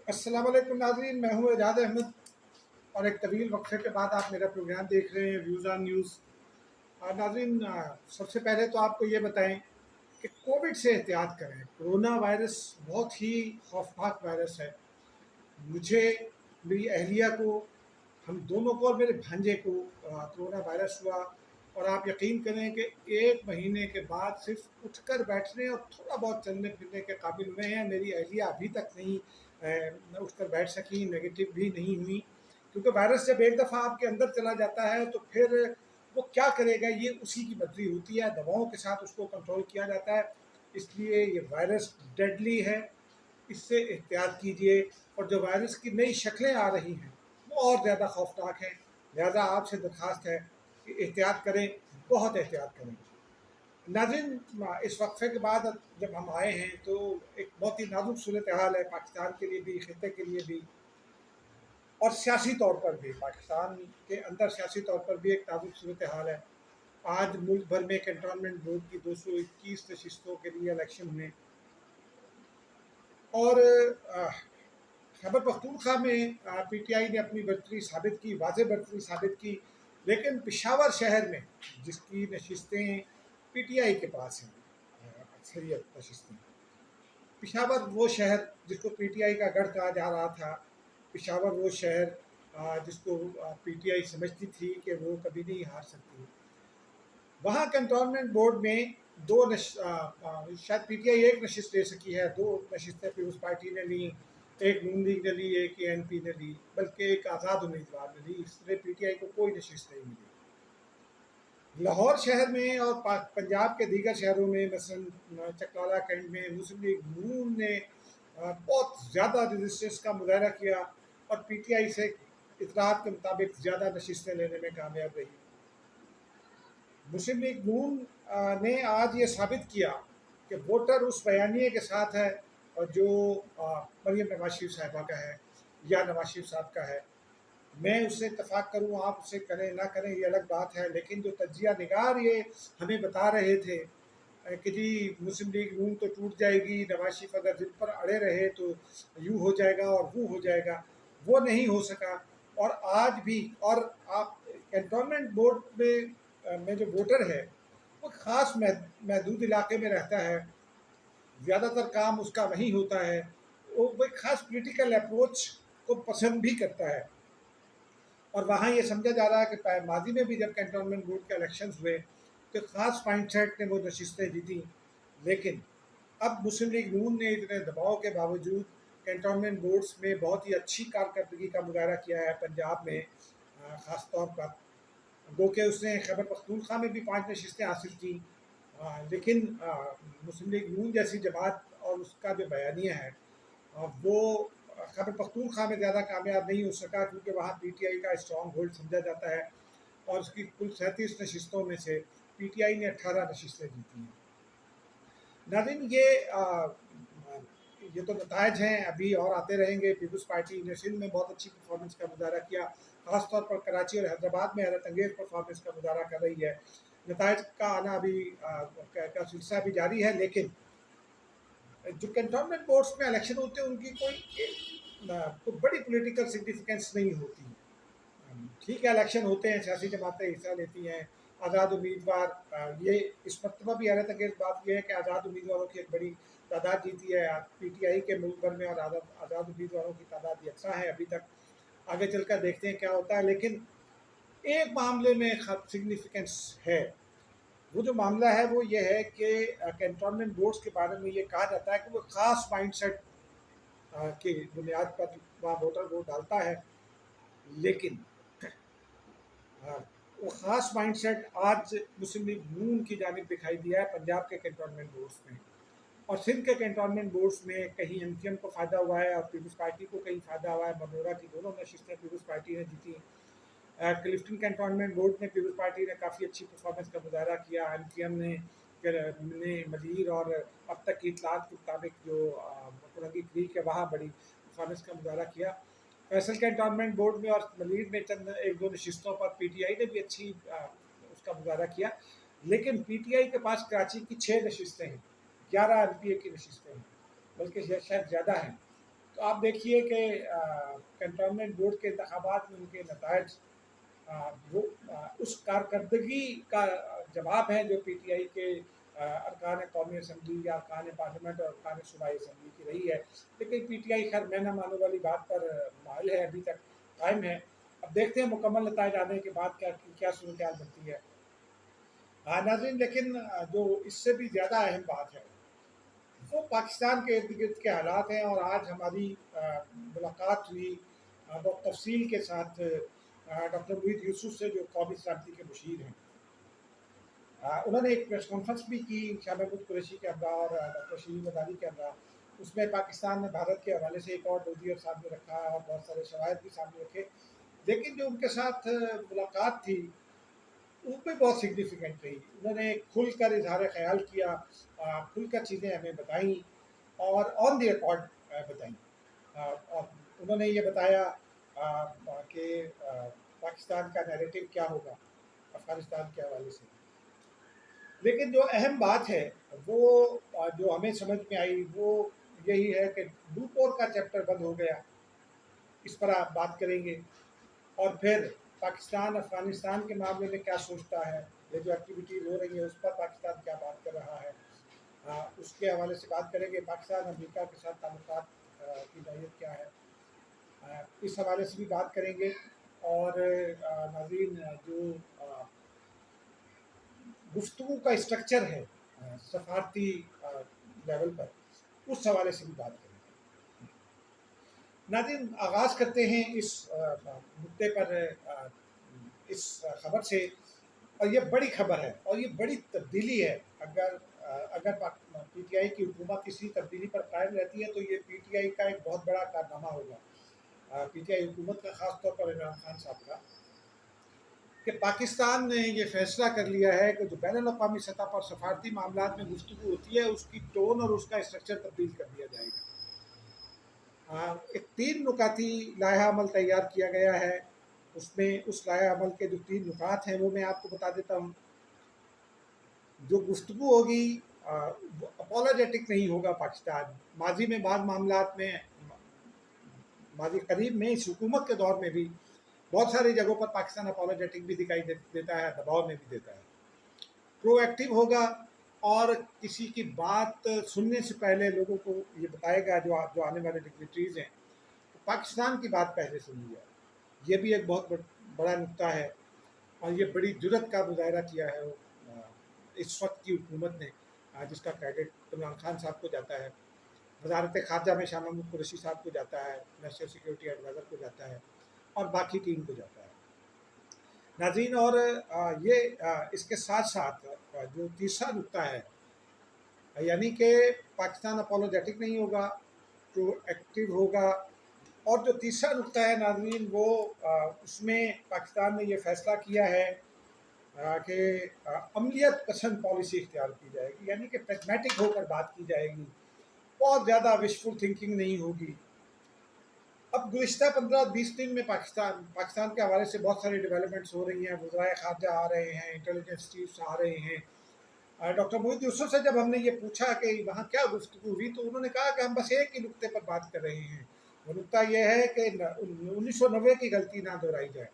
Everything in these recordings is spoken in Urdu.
السلام علیکم ناظرین، میں ہوں اعجاز احمد اور ایک طویل وقفے کے بعد آپ میرا پروگرام دیکھ رہے ہیں ویوز آن نیوز۔ ناظرین، سب سے پہلے تو آپ کو یہ بتائیں کہ کووڈ سے احتیاط کریں۔ کرونا وائرس بہت ہی خوفناک وائرس ہے۔ مجھے، میری اہلیہ کو، ہم دونوں کو اور میرے بھانجے کو کرونا وائرس ہوا، اور آپ یقین کریں کہ 1 مہینے کے بعد صرف اٹھ کر بیٹھنے اور تھوڑا بہت چلنے پھرنے کے قابل ہوئے ہیں۔ میری اہلیہ ابھی تک نہیں اٹھ کر بیٹھ سکی، نگیٹو بھی نہیں ہوئی، کیونکہ وائرس جب ایک دفعہ آپ کے اندر چلا جاتا ہے تو پھر وہ کیا کرے گا یہ اسی کی مرضی ہوتی ہے۔ دواؤں کے ساتھ اس کو کنٹرول کیا جاتا ہے، اس لیے یہ وائرس ڈیڈلی ہے، اس سے احتیاط کیجیے۔ اور جو وائرس کی نئی شکلیں آ رہی ہیں وہ اور زیادہ خوفناک ہیں، لہذا آپ سے درخواست ہے کہ احتیاط کریں، بہت احتیاط کریں۔ ناظرین، اس وقفے کے بعد جب ہم آئے ہیں تو ایک بہت ہی نازک صورتحال ہے پاکستان کے لیے بھی، خطے کے لیے بھی، اور سیاسی طور پر بھی۔ پاکستان کے اندر سیاسی طور پر بھی ایک نازک صورتحال ہے۔ آج ملک بھر میں کنٹونمنٹ بورڈ کی 221 نشستوں کے لیے الیکشن ہوئے، اور خیبر پختونخوا میں پی ٹی آئی نے اپنی برتری ثابت کی، واضح برتری ثابت کی، لیکن پشاور شہر میں جس کی نشستیں پی ٹی آئی کے پاس ہیں، اکثریت نشستیں، پشاور وہ شہر جس کو پی ٹی آئی کا گڑھ کہا جا رہا تھا، پشاور وہ شہر جس کو پی ٹی آئی سمجھتی تھی کہ وہ کبھی نہیں ہار سکتی، وہاں کنٹونمنٹ بورڈ میں شاید پی ٹی آئی ایک نشست لے سکی ہے، 2 نشستیں پیپلز پارٹی نے لی، ایک نون لیگ نے لی، ایک اے این پی نے لی، بلکہ ایک آزاد امیدوار نے لی، اس طرح پی ٹی آئی کو کوئی نشست نہیں ملی۔ لاہور شہر میں اور پنجاب کے دیگر شہروں میں مثلا چکلالہ کینٹ میں مسلم لیگ نون نے بہت زیادہ رزسٹنس کا مظاہرہ کیا اور پی ٹی آئی سے اطلاعات کے مطابق زیادہ نشستیں لینے میں کامیاب رہی۔ مسلم لیگ نون نے آج یہ ثابت کیا کہ ووٹر اس بیانیے کے ساتھ ہے اور جو مریم نواز شریف صاحبہ کا ہے یا نواز شریف صاحب کا ہے۔ میں اس سے اتفاق کروں، آپ اسے کریں نہ کریں یہ الگ بات ہے، لیکن جو تجزیہ نگار یہ ہمیں بتا رہے تھے کہ جی مسلم لیگ نون تو ٹوٹ جائے گی، نواز شریف اگر ضد پر اڑے رہے تو یوں ہو جائے گا اور وہ ہو جائے گا، وہ نہیں ہو سکا۔ اور آج بھی، اور آپ کنٹونمنٹ بورڈ میں جو ووٹر ہے وہ خاص محدود علاقے میں رہتا ہے، زیادہ تر کام اس کا وہیں ہوتا ہے، وہ ایک خاص پولیٹیکل اپروچ کو پسند بھی کرتا ہے، اور وہاں یہ سمجھا جا رہا ہے کہ ماضی میں بھی جب کنٹونمنٹ بورڈ کے الیکشنز ہوئے تو خاص مائنڈ سیٹ نے وہ نشستیں جیتیں، لیکن اب مسلم لیگ نون نے اتنے دباؤ کے باوجود کنٹونمنٹ بورڈز میں بہت ہی اچھی کارکردگی کا مظاہرہ کیا ہے، پنجاب میں خاص طور پر، گو کہ اس نے خیبر پختونخوا میں بھی 5 نشستیں حاصل کی، لیکن مسلم لیگ نون جیسی جماعت اور اس کا جو بیانیہ ہے وہ خیبر پختونخوا میں زیادہ کامیاب نہیں ہو سکا، کیونکہ وہاں پی ٹی آئی کا اسٹرانگ ہولڈ سمجھا جاتا ہے، اور اس کی کل 37 نشستوں میں سے پی ٹی آئی نے 18 نشستیں جیتی ہیں۔ ناظرین، یہ تو نتائج ہیں، ابھی اور آتے رہیں گے۔ پیپلز پارٹی نے سندھ میں بہت اچھی پرفارمنس کا مظاہرہ کیا، خاص طور پر کراچی اور حیدرآباد میں حیرت انگیز پرفارمنس کا مظاہرہ کر رہی ہے۔ نتائج کا آنا ابھی کا سلسلہ بھی جاری ہے، لیکن جو کنٹونمنٹ بورڈز میں الیکشن ہوتے ہیں ان کی کوئی بڑی پولیٹیکل سگنیفیکینس نہیں ہوتی۔ ٹھیک ہے، الیکشن ہوتے ہیں، سیاسی جماعتیں حصہ لیتی ہیں، آزاد امیدوار، یہ اس مرتبہ بھی حیرت انگیز بات یہ ہے کہ آزاد امیدواروں کی ایک بڑی تعداد جیتی ہے پی ٹی آئی کے ملک بھر میں، اور آزاد امیدواروں کی تعداد یکساں ہے ابھی تک۔ آگے چل کر دیکھتے ہیں کیا ہوتا ہے، لیکن ایک معاملے میں سگنیفیکینس ہے۔ وہ جو معاملہ ہے وہ یہ ہے کہ کنٹونمنٹ بورڈز کے بارے میں یہ کہا جاتا ہے کہ وہ خاص مائنڈ سیٹ کی بنیاد پر وہاں ووٹر ووٹ ڈالتا ہے، لیکن وہ خاص مائنڈ سیٹ آج مسلم لیگ نون کی جانب دکھائی دیا ہے پنجاب کے کنٹونمنٹ بورڈز میں، اور سندھ کے کنٹونمنٹ بورڈز میں کہیں ایم کیو ایم کو فائدہ ہوا ہے اور پیپلز پارٹی کو کہیں فائدہ ہوا ہے۔ منورہ کی دونوں نشستیں پیپلز پارٹی نے جیتی۔ کلفٹن کنٹونمنٹ بورڈ میں پیپلز پارٹی نے کافی اچھی پرفارمنس کا مظاہرہ کیا، ایم کیو ایم نے مدیر اور اب تک کی اطلاعات کے مطابق جو پرنگی کریک ہے وہاں بڑی پرفارمنس کا مظاہرہ کیا۔ فیصل کنٹونمنٹ بورڈ میں اور ملیر میں چند 1-2 نشستوں پر پی ٹی آئی نے بھی اچھی اس کا مظاہرہ کیا، لیکن پی ٹی آئی کے پاس کراچی کی 6 نشستیں ہیں، 11 ایم پی اے کی نشستیں ہیں، بلکہ شاید زیادہ ہیں۔ تو آپ دیکھیے کہ کنٹونمنٹ بورڈ کے انتخابات میں ان کے نتائج وہ اس کارکردگی کا جواب ہے جو پی ٹی آئی کے ارکان قومی اسمبلی یا ارکان پارلیمنٹ اور ارکان صوبائی اسمبلی کی رہی ہے. لیکن پی ٹی آئی خیر میں نہ ماننے والی بات پر مائل ہے، ابھی تک قائم ہے. اب دیکھتے ہیں مکمل نتائج آنے کے بعد کیا صورتحال بنتی ہے. ناظرین، لیکن جو اس سے بھی زیادہ اہم بات ہے وہ پاکستان کے ارد گرد کے حالات ہیں. اور آج ہماری ملاقات ہوئی بہت تفصیل کے ساتھ ڈاکٹر محیط یوسف سے، جو قومی سلامتی کے مشیر ہیں. انہوں نے ایک پریس کانفرنس بھی کی شاہ محمود قریشی کے ہمراہ اور ڈاکٹر شیرین مداری کے ہمراہ. اس میں پاکستان نے بھارت کے حوالے سے ایک اور ڈوزیئر سامنے رکھا اور بہت سارے شواہد بھی سامنے رکھے. لیکن جو ان کے ساتھ ملاقات تھی وہ بھی بہت سگنیفیکنٹ رہی. انہوں نے کھل کر اظہار خیال کیا، کھل کر چیزیں ہمیں بتائیں اور آن دی ریکارڈ بتائیں. اور انہوں نے یہ بتایا کہ پاکستان کا نیریٹو کیا ہوگا افغانستان کے حوالے سے. لیکن جو اہم بات ہے وہ جو ہمیں سمجھ میں آئی وہ یہی ہے کہ ڈوپور کا چیپٹر بند ہو گیا. اس پر آپ بات کریں گے. اور پھر پاکستان افغانستان کے معاملے میں کیا سوچتا ہے، یہ جو ایکٹیویٹیز ہو رہی ہیں اس پر پاکستان کیا بات کر رہا ہے، اس کے حوالے سے بات کریں گے. پاکستان امریکہ کے ساتھ تعلقات کی نوعیت کیا ہے، اس حوالے سے بھی بات کریں گے. اور ناظرین، جو گفتگو کا اسٹرکچر ہے سفارتی لیول پر، اس حوالے سے بھی بات کریں گے. ناظرین، آغاز کرتے ہیں اس نقطے پر اس خبر سے. اور یہ بڑی خبر ہے اور یہ بڑی تبدیلی ہے. اگر پی ٹی آئی کی حکومت کسی تبدیلی پر قائم رہتی ہے تو یہ پی ٹی آئی کا ایک بہت بڑا کارنامہ ہوگا، پی ٹی آئی حکومت کا، خاص طور پر عمران خان صاحب کا، کہ پاکستان نے یہ فیصلہ کر لیا ہے کہ جو بین الاقوامی سطح پر سفارتی معاملات میں گفتگو ہوتی ہے اس کی ٹون اور اس کا اسٹرکچر تبدیل کر دیا جائے گا. ایک 3 نکاتی لائحہ عمل تیار کیا گیا ہے. اس میں اس لائحہ عمل کے جو 3 نکات ہیں وہ میں آپ کو بتا دیتا ہوں. جو گفتگو ہوگی وہ اپولوجیٹک نہیں ہوگا. پاکستان ماضی میں بعض معاملات میں، ماضی قریب میں اس حکومت کے دور میں بھی بہت ساری جگہوں پر پاکستان اپولوجیٹک بھی دکھائی دیتا ہے، دباؤ میں بھی دیتا ہے. پرو ایکٹیو ہوگا اور کسی کی بات سننے سے پہلے لوگوں کو یہ بتائے گا جو آنے والے ڈگنیٹریز ہیں تو پاکستان کی بات پہلے سنی جائے. یہ بھی ایک بہت بڑا نقطہ ہے اور یہ بڑی جرت کا مظاہرہ کیا ہے اس وقت کی حکومت نے، جس کا کریڈٹ عمران خان صاحب کو جاتا ہے، وزارت خارجہ میں شاہ محمود قریشی صاحب کو جاتا ہے، نیشنل سیکورٹی ایڈوائزر کو جاتا ہے اور باقی ٹیم کو جاتا ہے. ناظرین، اور یہ اس کے ساتھ ساتھ جو تیسرا نقطہ ہے، یعنی کہ پاکستان اپولوجیٹک نہیں ہوگا، پرو ایکٹیو ہوگا. اور جو تیسرا نقطہ ہے ناظرین، وہ اس میں پاکستان نے یہ فیصلہ کیا ہے کہ عملیت پسند پالیسی اختیار کی جائے گی، یعنی کہ پریگمیٹک ہو کر بات کی جائے گی، بہت زیادہ وشفل تھنکنگ نہیں ہوگی. اب گزشتہ 15-20 دن میں پاکستان کے حوالے سے بہت ساری ڈیولپمنٹس ہو رہی ہیں. وزرائے خارجہ آ رہے ہیں، انٹیلیجنس چیفس آ رہے ہیں. ڈاکٹر محیط یوسف سے جب ہم نے یہ پوچھا کہ وہاں کیا گفتگو ہوئی تو انہوں نے کہا کہ ہم بس ایک ہی نقطے پر بات کر رہے ہیں. وہ نقطہ یہ ہے کہ 1990 کی غلطی نہ دہرائی جائے.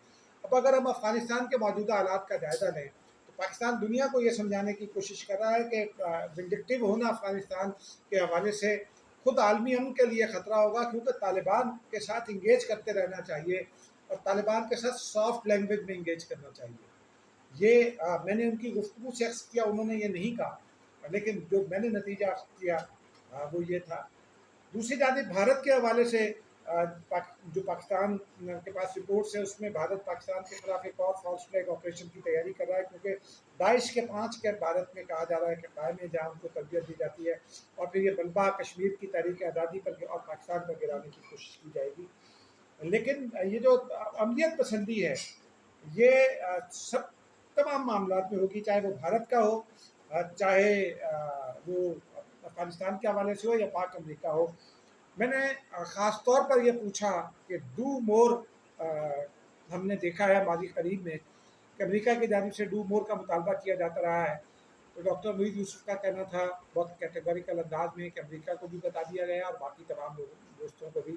اب اگر ہم افغانستان کے موجودہ حالات کا جائزہ لیں تو پاکستان دنیا کو یہ سمجھانے کی کوشش کر رہا ہے کہ ونڈکٹیو ہونا افغانستان کے حوالے سے خود عالمی امن کے لیے خطرہ ہوگا، کیونکہ طالبان کے ساتھ انگیج کرتے رہنا چاہیے اور طالبان کے ساتھ سافٹ لینگویج میں انگیج کرنا چاہیے. یہ میں نے ان کی گفتگو سے عکس کیا، انہوں نے یہ نہیں کہا، لیکن جو میں نے نتیجہ اخذ کیا وہ یہ تھا. دوسری جانب بھارت کے حوالے سے جو پاکستان کے پاس رپورٹس ہیں اس میں بھارت پاکستان کے خلاف ایک اور فالس فلیگ آپریشن کی تیاری کر رہا ہے، کیونکہ داعش کے 5 کیمپ بھارت میں کہا جا رہا ہے کہ قائم ہے جہاں ان کو تربیت دی جاتی ہے اور پھر یہ بلبا کشمیر کی تحریک آزادی پر اور پاکستان پر گرانے کی کوشش کی جائے گی. لیکن یہ جو عملیت پسندی ہے یہ سب تمام معاملات میں ہوگی، چاہے وہ بھارت کا ہو، چاہے وہ افغانستان کے حوالے سے ہو یا پاک امریکہ ہو. میں نے خاص طور پر یہ پوچھا کہ ڈو مور، ہم نے دیکھا ہے ماضی قریب میں کہ امریکہ کی جانب سے ڈو مور کا مطالبہ کیا جاتا رہا ہے. تو ڈاکٹر محیط یوسف کا کہنا تھا بہت کیٹیگوریکل انداز میں کہ امریکہ کو بھی بتا دیا گیا اور باقی تمام دوستوں کو بھی